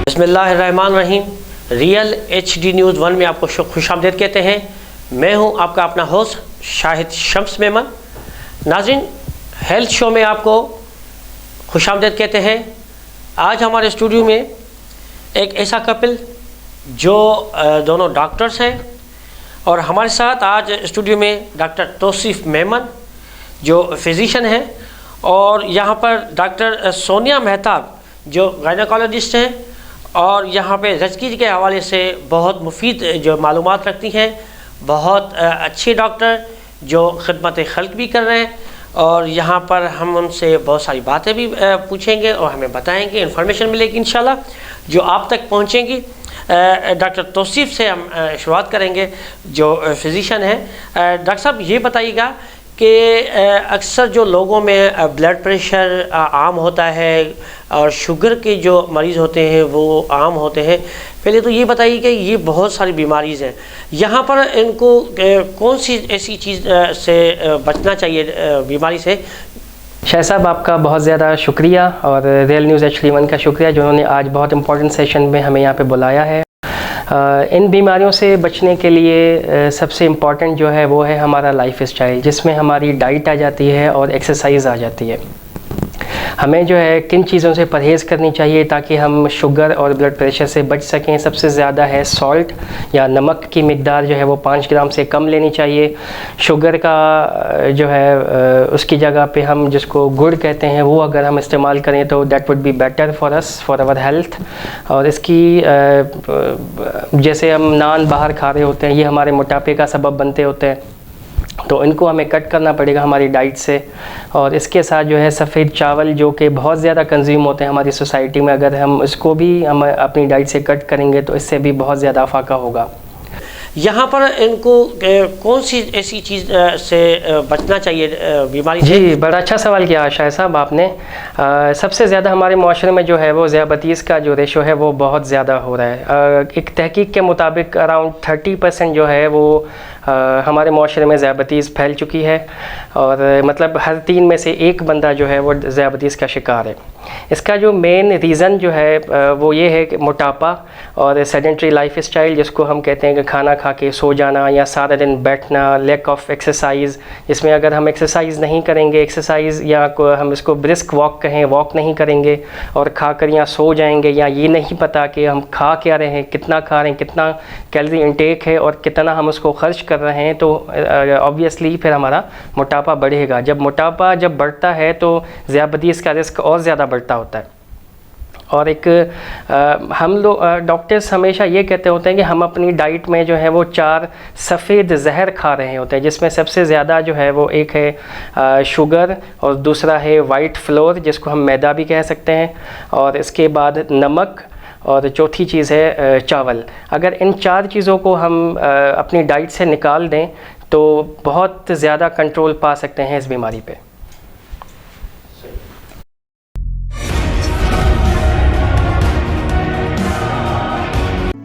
بسم اللہ الرحمن الرحیم. ریئل HD نیوز 1 میں آپ کو خوش آمدید کہتے ہیں. میں ہوں آپ کا اپنا ہوسٹ شاہد شمس میمن. ناظرین، ہیلتھ شو میں آپ کو خوش آمدید کہتے ہیں. آج ہمارے اسٹوڈیو میں ایک ایسا کپل جو دونوں ڈاکٹرز ہیں، اور ہمارے ساتھ آج اسٹوڈیو میں ڈاکٹر توصیف میمن جو فزیشین ہیں، اور یہاں پر ڈاکٹر سونیا مہتاب جو گائنیکالوجسٹ ہیں، اور یہاں پہ زچگی کے حوالے سے بہت مفید جو معلومات رکھتی ہیں. بہت اچھے ڈاکٹر جو خدمت خلق بھی کر رہے ہیں، اور یہاں پر ہم ان سے بہت ساری باتیں بھی پوچھیں گے اور ہمیں بتائیں گے، انفارمیشن ملے گی انشاءاللہ جو آپ تک پہنچیں گی. ڈاکٹر توصیف سے ہم شروعات کریں گے جو فزیشین ہیں. ڈاکٹر صاحب، یہ بتائیے گا کہ اکثر جو لوگوں میں بلڈ پریشر عام ہوتا ہے اور شوگر کے جو مریض ہوتے ہیں وہ عام ہوتے ہیں. پہلے تو یہ بتائیے کہ یہ بہت ساری بیماریز ہیں، یہاں پر ان کو کون سی ایسی چیز سے بچنا چاہیے بیماری سے؟ شاہ صاحب، آپ کا بہت زیادہ شکریہ، اور ریئل نیوز HD 1 کا شکریہ جنہوں نے آج بہت امپورٹنٹ سیشن میں ہمیں یہاں پہ بلایا ہے. ان بیماریوں سے بچنے کے لیے سب سے امپورٹنٹ جو ہے وہ ہے ہمارا لائف اسٹائل، جس میں ہماری ڈائٹ آ جاتی ہے اور ایکسرسائز آ جاتی ہے. ہمیں جو ہے کن چیزوں سے پرہیز کرنی چاہیے تاکہ ہم شوگر اور بلڈ پریشر سے بچ سکیں؟ سب سے زیادہ ہے سالٹ یا نمک کی مقدار جو ہے وہ 5 گرام سے کم لینی چاہیے. شوگر کا جو ہے اس کی جگہ پہ ہم جس کو گڑ کہتے ہیں وہ اگر ہم استعمال کریں تو that would be better for us, for our health. اور اس کی جیسے ہم نان باہر کھا رہے ہوتے ہیں، یہ ہمارے موٹاپے کا سبب بنتے ہوتے ہیں، تو ان کو ہمیں کٹ کرنا پڑے گا ہماری ڈائٹ سے. اور اس کے ساتھ جو ہے سفید چاول جو کہ بہت زیادہ کنزیوم ہوتے ہیں ہماری سوسائٹی میں، اگر ہم اس کو بھی ہم اپنی ڈائٹ سے کٹ کریں گے تو اس سے بھی بہت زیادہ افاقہ ہوگا. یہاں پر ان کو کون سی ایسی چیز سے بچنا چاہیے بیماری سے؟ جی، بڑا اچھا سوال کیا شاہ صاحب آپ نے. سب سے زیادہ ہمارے معاشرے میں جو ہے وہ ذیابیطس کا جو ریشو ہے وہ بہت زیادہ ہو رہا ہے. ایک تحقیق کے مطابق اراؤنڈ 30% جو ہے وہ ہمارے معاشرے میں ذیابیطس پھیل چکی ہے، اور مطلب ہر 3 میں سے 1 بندہ جو ہے وہ ذیابیطس کا شکار ہے. اس کا جو مین ریزن جو ہے وہ یہ ہے کہ موٹاپا اور سیڈنٹری لائف اسٹائل، جس کو ہم کہتے ہیں کہ کھانا کھا کے سو جانا یا سارا دن بیٹھنا، لیک آف ایکسرسائز. جس میں اگر ہم ایکسرسائز نہیں کریں گے، ایکسرسائز یا ہم اس کو برسک واک کہیں، واک نہیں کریں گے اور کھا کر یا سو جائیں گے، یا یہ نہیں پتہ کہ ہم کھا کیا رہے ہیں، کتنا کھا رہے ہیں، کتنا کیلری انٹیک ہے اور کتنا ہم اس کو خرچ کر رہے ہیں، تو آبویسلی پھر ہمارا موٹاپا بڑھے گا. جب موٹاپا بڑھتا ہے تو ذیابیطس کا رسک اور زیادہ بڑھتا ہوتا ہے. اور ایک ہم لوگ ڈاکٹرز ہمیشہ یہ کہتے ہوتے ہیں کہ ہم اپنی ڈائٹ میں جو ہے وہ 4 سفید زہر کھا رہے ہوتے ہیں، جس میں سب سے زیادہ جو ہے وہ ایک ہے شوگر، اور دوسرا ہے وائٹ فلور جس کو ہم میدا بھی کہہ سکتے ہیں، اور اس کے بعد نمک، اور چوتھی چیز ہے چاول. اگر ان 4 چیزوں کو ہم اپنی ڈائٹ سے نکال دیں تو بہت زیادہ کنٹرول پا سکتے ہیں اس بیماری پہ.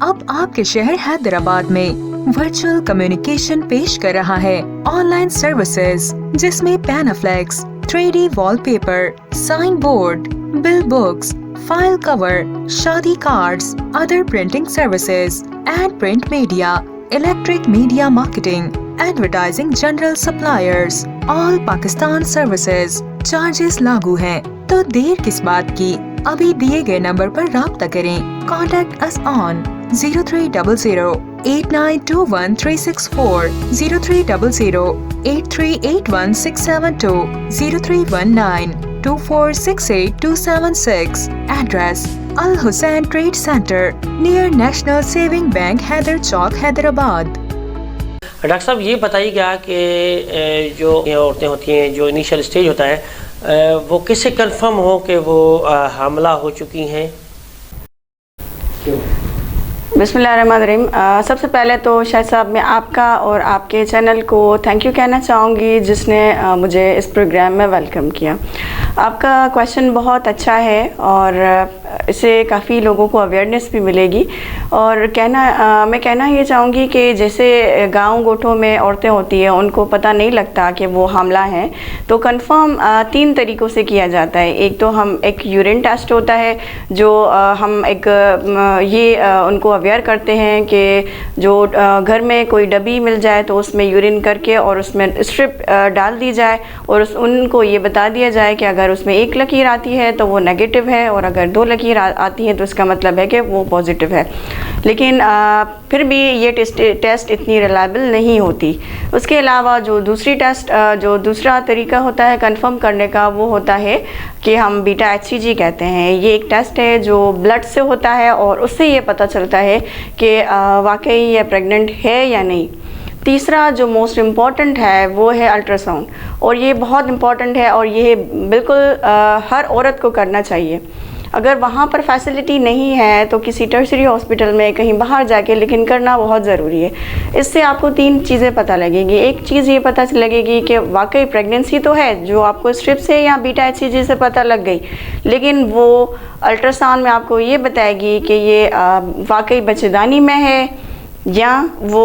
اب آپ کے شہر حیدرآباد میں ورچوئل کمیونیکیشن پیش کر رہا ہے آن لائن سروسز، جس میں panaflex, 3D wall paper, sign board, bill books, file cover, شادی cards, other printing services, ad print media, electric media marketing, advertising, general suppliers, all Pakistan services. Charges لاگو ہیں، تو دیر کس بات کی؟ ابھی دیے گئے نمبر پر رابطہ کریں. کانٹیکٹ اس آن 0300 8921 364 0300 8381 672 0319 2468 276. Address: Al Hussain Trade Center, near National Saving Bank, Hyder Chowk, Hyderabad. Doctor صاحب، یہ بتائیے گا کہ جو عورتیں ہوتی ہیں جو انیشل اسٹیج ہوتا ہے وہ کس سے کنفرم ہو کہ وہ حاملہ ہو چکی ہیں؟ بسم اللہ الرحمن الرحیم. سب سے پہلے تو شاہد صاحب میں آپ کا اور آپ کے چینل کو تھینک یو کہنا چاہوں گی جس نے مجھے اس پروگرام میں ویلکم کیا. آپ کا کویشچن بہت اچھا ہے اور اس سے کافی لوگوں کو اویئرنیس بھی ملے گی. اور میں کہنا یہ چاہوں گی کہ جیسے گاؤں گوٹھوں میں عورتیں ہوتی ہیں ان کو پتہ نہیں لگتا کہ وہ حاملہ ہیں, تو کنفرم 3 طریقوں سے کیا جاتا ہے. ایک تو ایک یورین ٹیسٹ ہوتا ہے جو ہم یہ ان کو اویئر کرتے ہیں کہ جو گھر میں کوئی ڈبی مل جائے تو اس میں یورین کر کے اور اس میں اسٹرپ ڈال دی جائے اور ان کو یہ بتا دیا جائے کہ اگر اس میں 1 لکیر آتی ہے تو وہ نیگیٹو ہے اور اگر 2 لکیر آتی ہے تو اس کا مطلب ہے کہ وہ پازیٹیو ہے. لیکن پھر بھی یہ ٹیسٹ اتنی ریلائبل نہیں ہوتی. اس کے علاوہ جو دوسرا طریقہ ہوتا ہے کنفرم کرنے کا وہ ہوتا ہے کہ ہم بیٹا HCG کہتے ہیں. یہ ایک ٹیسٹ ہے جو بلڈ سے ہوتا ہے اور اس سے یہ پتہ چلتا ہے کہ واقعی یہ پریگننٹ ہے یا نہیں. تیسرا جو موسٹ امپورٹنٹ ہے وہ ہے الٹرا ساؤنڈ, اور یہ بہت امپورٹنٹ ہے اور یہ بالکل ہر عورت کو کرنا چاہیے. اگر وہاں پر فیسلٹی نہیں ہے تو کسی ٹرشری ہاسپٹل میں کہیں باہر جا کے لیکن کرنا بہت ضروری ہے. اس سے آپ کو 3 چیزیں پتہ لگیں گی. ایک چیز یہ پتہ لگے گی کہ واقعی پریگننسی تو ہے جو آپ کو اسٹرپ سے یا بیٹا HCG سے پتہ لگ گئی, لیکن وہ الٹرا ساؤنڈ میں آپ کو یہ بتائے گی کہ یہ واقعی بچے دانی میں ہے یا وہ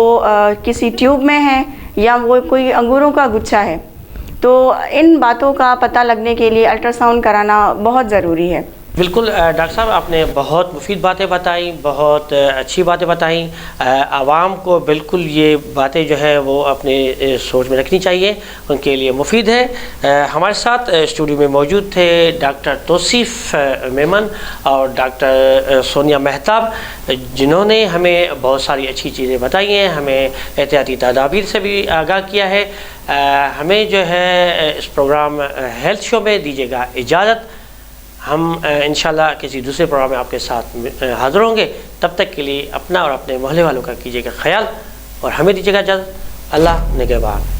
کسی ٹیوب میں ہے یا وہ کوئی انگوروں کا گچھا ہے. تو ان باتوں کا پتہ لگنے کے لیے الٹرا ساؤنڈ کرانا بہت ضروری ہے. بالکل ڈاکٹر صاحب, آپ نے بہت مفید باتیں بتائیں, بہت اچھی باتیں بتائیں. عوام کو بالکل یہ باتیں جو ہے وہ اپنے سوچ میں رکھنی چاہیے, ان کے لیے مفید ہے. ہمارے ساتھ اسٹوڈیو میں موجود تھے ڈاکٹر توصیف میمن اور ڈاکٹر سونیا مہتاب, جنہوں نے ہمیں بہت ساری اچھی چیزیں بتائی ہیں, ہمیں احتیاطی تدابیر سے بھی آگاہ کیا ہے. ہمیں جو ہے اس پروگرام ہیلتھ شو میں دیجیے گا اجازت. ہم انشاءاللہ کسی دوسرے پروگرام میں آپ کے ساتھ حاضر ہوں گے. تب تک کے لیے اپنا اور اپنے محلے والوں کا کیجیے گا خیال اور ہمیں دیجیے گا اجازت. اللہ نگہبان.